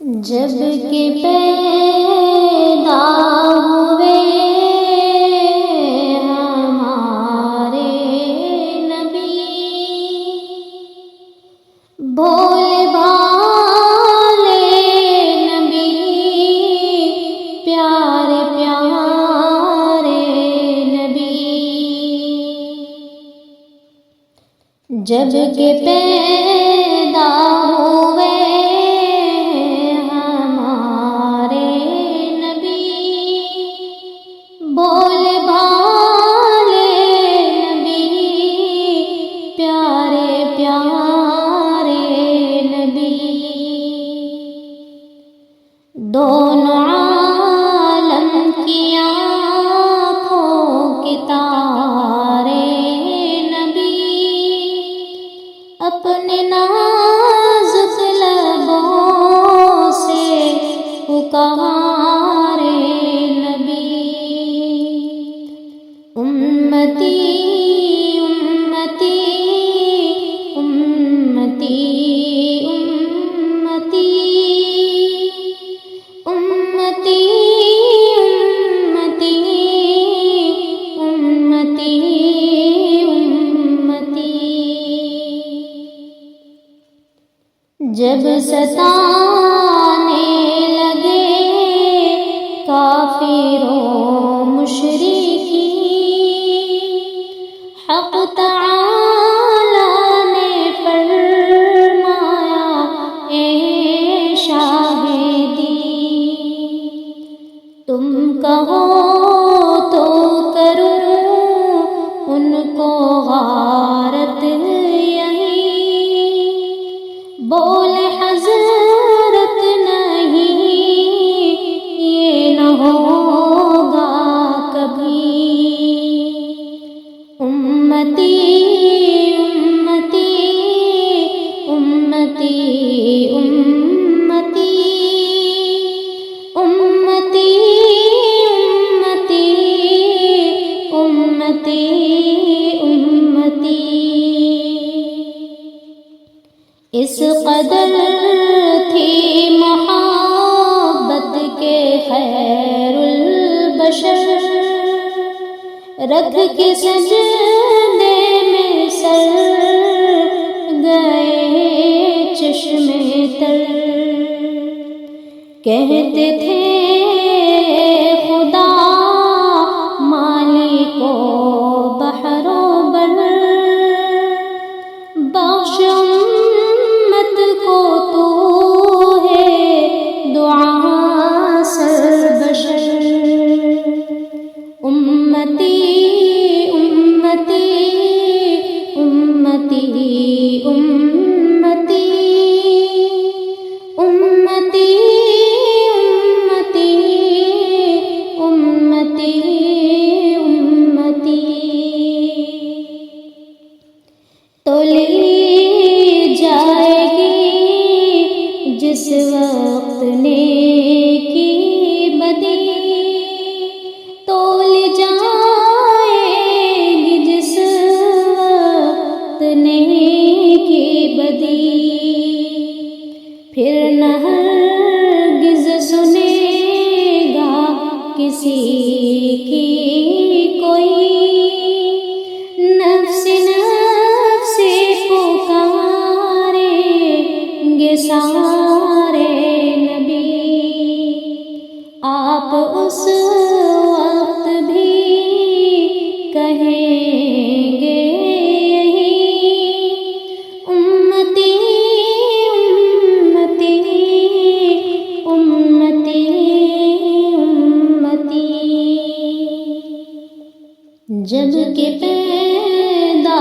جب کہ پیدا ہوئے ہمارے نبی، بھولے بھالے نبی، پیارے پیارے نبی، جب کہ پیدا ہوئے بھولے بھالے نبی، پیارے پیارے نبی، دونوں عالم کی آنکھوں کے تارے نبی، اپنے نازک لبوں سے پکارے نبی، امتی امتی امتی امتی امتی امتی امتی امتی، جب ستانے لگے کافروں مشرکی، حق تعالی نے فرمایا اے شاہدی، تم کہو تو کروں ان کو غارت یہی، بولے حضرت نہیں یہ نہ ہوگا کبھی، امتی امتی امتی امتی امتی امتی امتی امتی، اس قدر تھی محبت کے خیر البشر، رکھ کے سجدے میں سر گئے چشمے تر، کہتے تھے خدا مالک و بحر و بر، بخش امت کو تو ہے دعا سر بشر، امتی امتی امتی امتی امتی امتی امتی امتی، تو لی جائے گی جس وقت نیکی بدی، تول جائے گی جس وقت نیکی بدی، پھر نہ ہرگز سنے گا کسی کی کوئی، نفس نفس پکارے گے سارے نبی، آپ اس وقت بھی کہیں گے یہی، امتی امتی امتی امتی، جب کہ پیدا